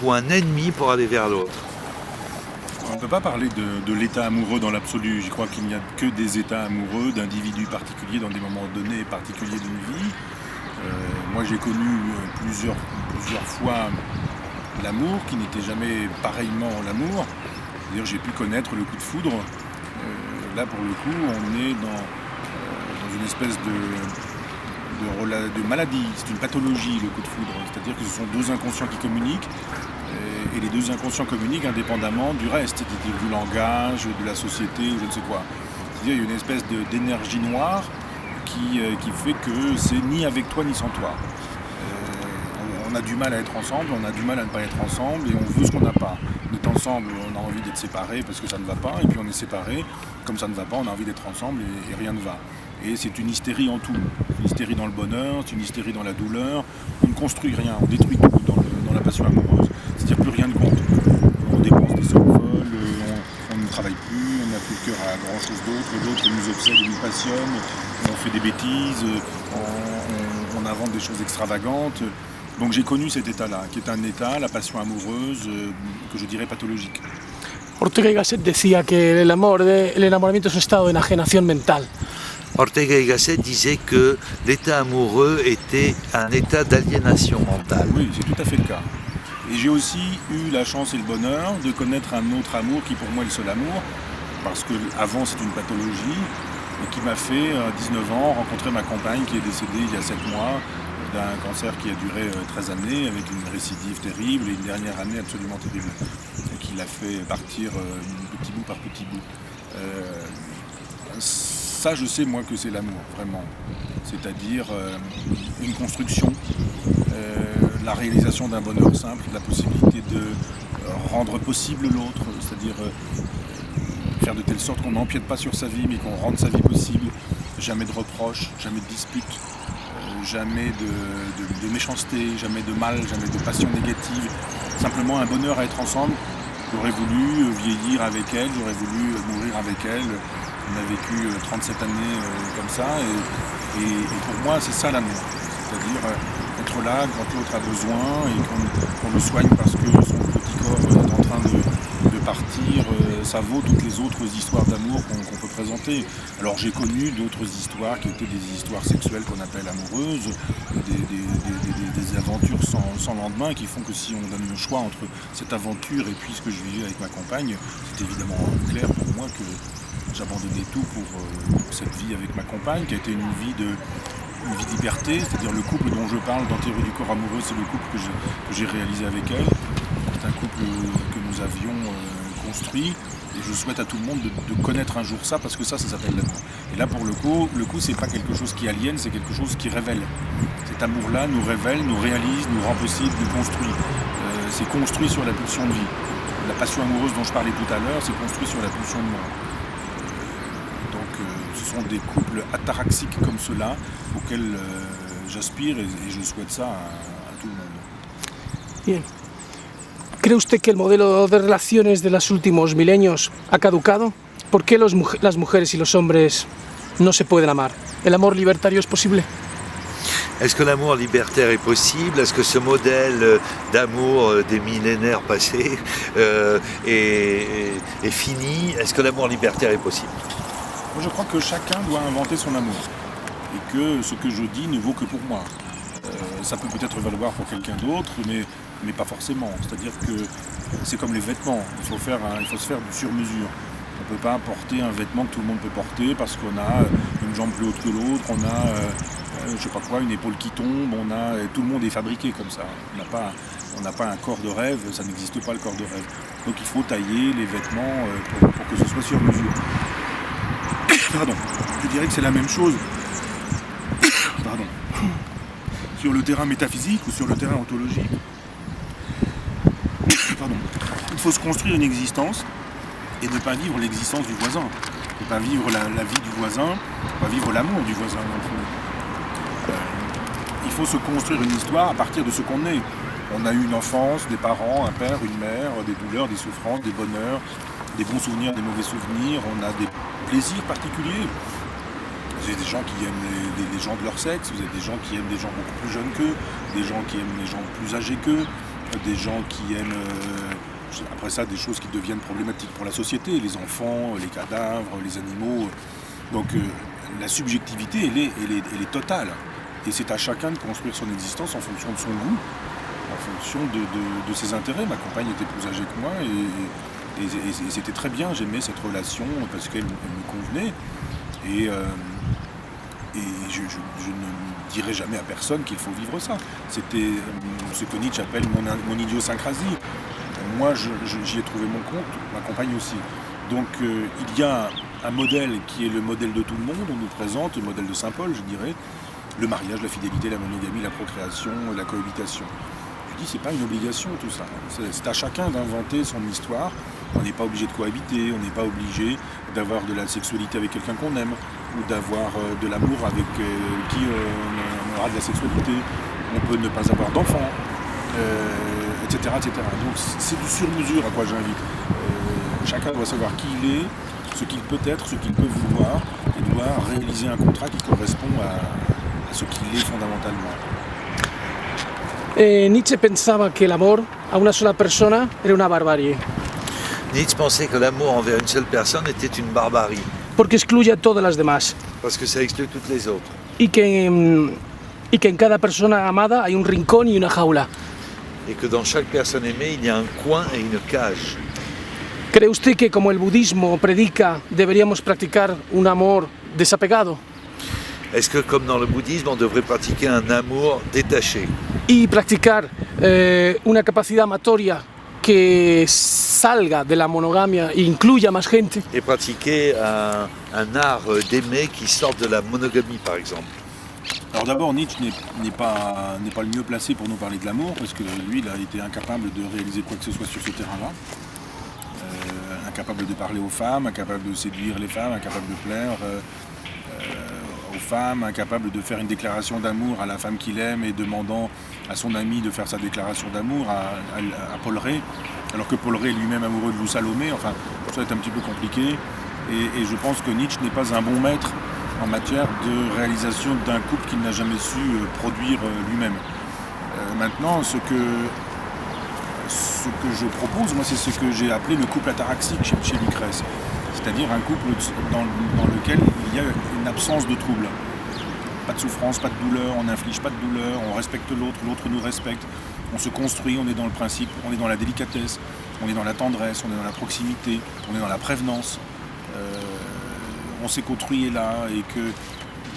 Ou un ennemi pour aller vers l'autre. On ne peut pas parler de l'état amoureux dans l'absolu. Je crois qu'il n'y a que des états amoureux d'individus particuliers dans des moments donnés et particuliers d'une vie. Moi j'ai connu plusieurs fois l'amour qui n'était jamais pareillement l'amour. C'est-à-dire j'ai pu connaître le coup de foudre. Là pour le coup on est dans une espèce de maladie, c'est une pathologie le coup de foudre. C'est-à-dire que ce sont deux inconscients qui communiquent. Et les deux inconscients communiquent indépendamment du reste, c'est-à-dire du langage, de la société ou je ne sais quoi. C'est-à-dire qu'il y a une espèce d'énergie noire qui fait que c'est ni avec toi ni sans toi. On a du mal à être ensemble, on a du mal à ne pas être ensemble et on veut ce qu'on n'a pas. On est ensemble, on a envie d'être séparés parce que ça ne va pas, et puis on est séparés, comme ça ne va pas, on a envie d'être ensemble et rien ne va. Et c'est une hystérie en tout. C'est une hystérie dans le bonheur, c'est une hystérie dans la douleur. On ne construit rien, on détruit tout dans la passion amoureuse. C'est-à-dire plus rien ne compte. On dépense des sommes folles, on ne travaille plus, on n'a plus le cœur à grand chose d'autre, l'autre nous obsède et nous passionne, on fait des bêtises, on invente des choses extravagantes. Donc j'ai connu cet état-là, qui est un état, la passion amoureuse, que je dirais pathologique. Ortega y Gasset decía que el enamoramiento es un estado de enajenación mental. Ortega y Gasset disait que l'état amoureux était un état d'aliénation mentale. Oui, c'est tout à fait le cas. Et j'ai aussi eu la chance et le bonheur de connaître un autre amour qui pour moi est le seul amour, parce que avant c'est une pathologie, et qui m'a fait à 19 ans rencontrer ma compagne qui est décédée il y a 7 mois d'un cancer qui a duré 13 années avec une récidive terrible et une dernière année absolument terrible qui l'a fait partir petit bout par petit bout. Ça je sais moi que c'est l'amour vraiment, c'est-à-dire une construction, la réalisation d'un bonheur simple, la possibilité de rendre possible l'autre, c'est-à-dire faire de telle sorte qu'on n'empiète pas sur sa vie mais qu'on rende sa vie possible, jamais de reproches, jamais de disputes, jamais de méchanceté, jamais de mal, jamais de passion négative, simplement un bonheur à être ensemble. J'aurais voulu vieillir avec elle, j'aurais voulu mourir avec elle. On a vécu 37 années comme ça et pour moi c'est ça l'amour, c'est-à-dire être là quand l'autre a besoin et qu'on le soigne parce que son petit corps est en train de partir, ça vaut toutes les autres histoires d'amour qu'on peut présenter. Alors j'ai connu d'autres histoires qui étaient des histoires sexuelles qu'on appelle amoureuses, des aventures sans lendemain qui font que si on donne le choix entre cette aventure et puis ce que je vivais avec ma compagne, c'est évidemment clair pour moi que j'abandonnais tout pour cette vie avec ma compagne, qui a été une vie de liberté, c'est-à-dire le couple dont je parle dans Théorie du corps amoureux, c'est le couple que j'ai réalisé avec elle. C'est un couple que nous avions construit et je souhaite à tout le monde de connaître un jour ça parce que ça s'appelle l'amour. Et là pour le coup c'est pas quelque chose qui aliène, c'est quelque chose qui révèle. Cet amour-là nous révèle, nous réalise, nous rend possible, nous construit. C'est construit sur la pulsion de vie. La passion amoureuse dont je parlais tout à l'heure, c'est construit sur la pulsion de mort. Ce sont des couples ataraxiques comme cela auxquels j'aspire et je souhaite ça à tout le monde. Bien. ¿Cree usted que el modelo de relaciones de los últimos milenios ha caducado? ¿Por qué las mujeres y los hombres no se pueden amar? ¿El amor libertario es posible? Est-ce que l'amour libertaire est possible? Est-ce que ce modèle d'amour des millénaires passés est fini? Est-ce que l'amour libertaire est possible? Moi, je crois que chacun doit inventer son amour et que ce que je dis ne vaut que pour moi. Ça peut peut-être valoir pour quelqu'un d'autre, mais pas forcément. C'est-à-dire que c'est comme les vêtements, il faut se faire du sur-mesure. On ne peut pas porter un vêtement que tout le monde peut porter parce qu'on a une jambe plus haute que l'autre, on a je sais pas quoi, une épaule qui tombe, tout le monde est fabriqué comme ça. On n'a pas un corps de rêve, ça n'existe pas le corps de rêve. Donc il faut tailler les vêtements pour que ce soit sur mesure. Pardon, je dirais que c'est la même chose. Pardon. Sur le terrain métaphysique ou sur le terrain ontologique. Pardon. Il faut se construire une existence et ne pas vivre l'existence du voisin. Ne pas vivre la vie du voisin, pas vivre l'amour du voisin. Il faut se construire une histoire à partir de ce qu'on est. On a eu une enfance, des parents, un père, une mère, des douleurs, des souffrances, des bonheurs, des bons souvenirs, des mauvais souvenirs, on a des plaisirs particuliers. Vous avez des gens qui aiment les gens de leur sexe, vous avez des gens qui aiment des gens beaucoup plus jeunes qu'eux, des gens qui aiment les gens plus âgés qu'eux, des gens qui aiment, après ça, des choses qui deviennent problématiques pour la société, les enfants, les cadavres, les animaux. Donc la subjectivité, elle est totale. Et c'est à chacun de construire son existence en fonction de son goût, en fonction de ses intérêts. Ma compagne était plus âgée que moi et c'était très bien, j'aimais cette relation parce qu'elle me convenait. Et je ne dirai jamais à personne qu'il faut vivre ça. C'était ce que Nietzsche appelle mon idiosyncrasie. Moi, j'y ai trouvé mon compte, ma compagne aussi. Donc il y a un modèle qui est le modèle de tout le monde, on nous présente, le modèle de Saint Paul, je dirais, le mariage, la fidélité, la monogamie, la procréation, la cohabitation. Je dis, c'est pas une obligation tout ça. C'est à chacun d'inventer son histoire. On n'est pas obligé de cohabiter, on n'est pas obligé d'avoir de la sexualité avec quelqu'un qu'on aime, ou d'avoir de l'amour avec qui on aura de la sexualité. On peut ne pas avoir d'enfants, etc., etc. Donc c'est du sur-mesure à quoi j'invite. Chacun doit savoir qui il est, ce qu'il peut être, ce qu'il peut vouloir, et doit réaliser un contrat qui correspond à ce qu'il est fondamentalement. Nietzsche pensaba que el amor a una sola persona era una barbarie, Nietzsche pensait que l'amour envers une seule personne était une barbarie, porque excluye a todas las demás, parce que ça exclut toutes les autres. y que en cada persona amada hay un rincón y una jaula. Et que dans chaque personne aimée, il y a un coin et une cage. ¿Cree usted que, como el budismo predica, deberíamos practicar un amor desapegado Est-ce que, comme dans le bouddhisme, on devrait pratiquer un amour détaché y practicar una capacidad amatoria que salga de la monogamia e incluya más gente? et pratiquer un art d'aimer qui sorte de la monogamie, par exemple? Alors d'abord, Nietzsche n'est pas le mieux placé pour nous parler de l'amour, parce que lui, il a été incapable de réaliser quoi que ce soit sur ce terrain-là. Incapable de parler aux femmes, incapable de séduire les femmes, incapable de plaire aux femmes, incapable de faire une déclaration d'amour à la femme qu'il aime et demandant à son ami de faire sa déclaration d'amour à Paul Rée, alors que Paul Rée est lui-même amoureux de Lou Salomé. Enfin, tout ça est un petit peu compliqué, et je pense que Nietzsche n'est pas un bon maître en matière de réalisation d'un couple qu'il n'a jamais su produire lui-même. Maintenant, ce que je propose, moi, c'est ce que j'ai appelé le couple ataraxique chez Lucrèce. C'est-à-dire un couple dans lequel il y a une absence de trouble. Pas de souffrance, pas de douleur, on n'inflige pas de douleur, on respecte l'autre, l'autre nous respecte. On se construit, on est dans le principe, on est dans la délicatesse, on est dans la tendresse, on est dans la proximité, on est dans la prévenance. On sait qu'autrui est là et que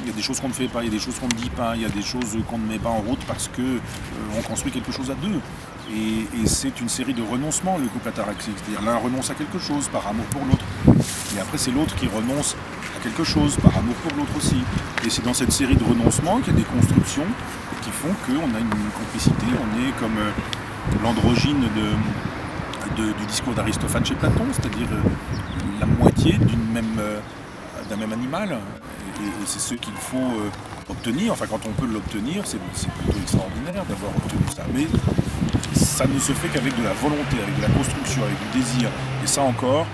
il y a des choses qu'on ne fait pas, il y a des choses qu'on ne dit pas, il y a des choses qu'on ne met pas en route parce qu'on construit quelque chose à deux. Et c'est une série de renoncements, le couple ataraxique. C'est-à-dire l'un renonce à quelque chose par amour pour l'autre. Et après, c'est l'autre qui renonce à quelque chose par amour pour l'autre aussi. Et c'est dans cette série de renoncements qu'il y a des constructions qui font qu'on a une complicité. On est comme l'androgyne du discours d'Aristophane chez Platon, c'est-à-dire la moitié d'un même animal. Et c'est ce qu'il faut obtenir. Enfin, quand on peut l'obtenir, c'est plutôt extraordinaire d'avoir obtenu ça. Mais ça ne se fait qu'avec de la volonté, avec de la construction, avec du désir. Et ça encore,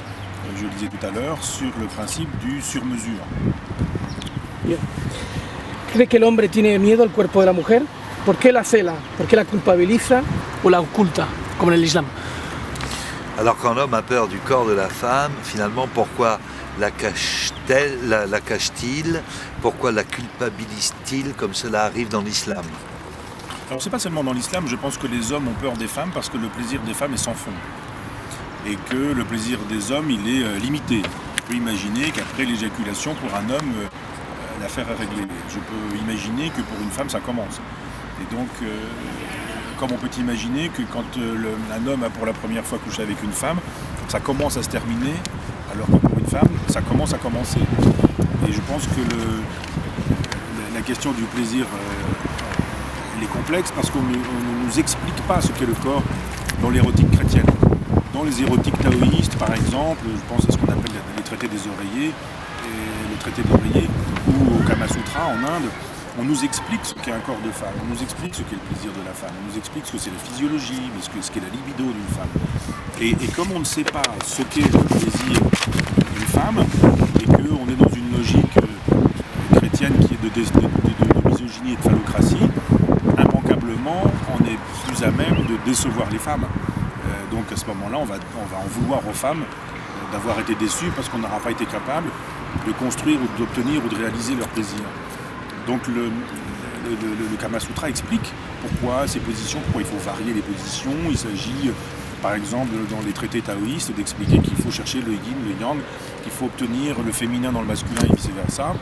je le disais tout à l'heure, sur le principe du sur-mesure. Bien. ¿Cree que el hombre tiene miedo al cuerpo de la mujer? ¿Por qué la cela? ¿Por qué la culpabiliza o la oculta, como en el Islam? Alors quand l'homme a peur du corps de la femme, finalement, pourquoi la cache-t-il? Pourquoi la culpabilise-t-il comme cela arrive dans l'islam? Alors c'est pas seulement dans l'islam, je pense que les hommes ont peur des femmes parce que le plaisir des femmes est sans fond. Et que le plaisir des hommes, il est limité. Je peux imaginer qu'après l'éjaculation, pour un homme, l'affaire est réglée. Je peux imaginer que pour une femme, ça commence. Et donc, comme on peut imaginer que quand un homme a pour la première fois couché avec une femme, ça commence à se terminer, alors que pour une femme, ça commence à commencer. Et je pense que la question du plaisir, elle est complexe parce qu'on ne nous explique pas ce qu'est le corps dans l'érotique chrétienne. Dans les érotiques taoïstes, par exemple, je pense à ce qu'on appelle les traités des oreillers, et le traité de l'oreiller, ou au Kama Sutra en Inde, on nous explique ce qu'est un corps de femme, on nous explique ce qu'est le plaisir de la femme, on nous explique ce que c'est la physiologie, mais ce qu'est la libido d'une femme. Et comme on ne sait pas ce qu'est le plaisir d'une femme, et qu'on est dans une logique chrétienne qui est de misogynie et de phallocratie, immanquablement, on est plus plus à même de décevoir les femmes. Donc à ce moment-là, on va en vouloir aux femmes d'avoir été déçues parce qu'on n'aura pas été capable de construire ou d'obtenir ou de réaliser leur plaisir. Donc le Kama Sutra explique pourquoi ces positions, pourquoi il faut varier les positions. Il s'agit, par exemple, dans les traités taoïstes, d'expliquer qu'il faut chercher le yin, le yang, qu'il faut obtenir le féminin dans le masculin et vice-versa.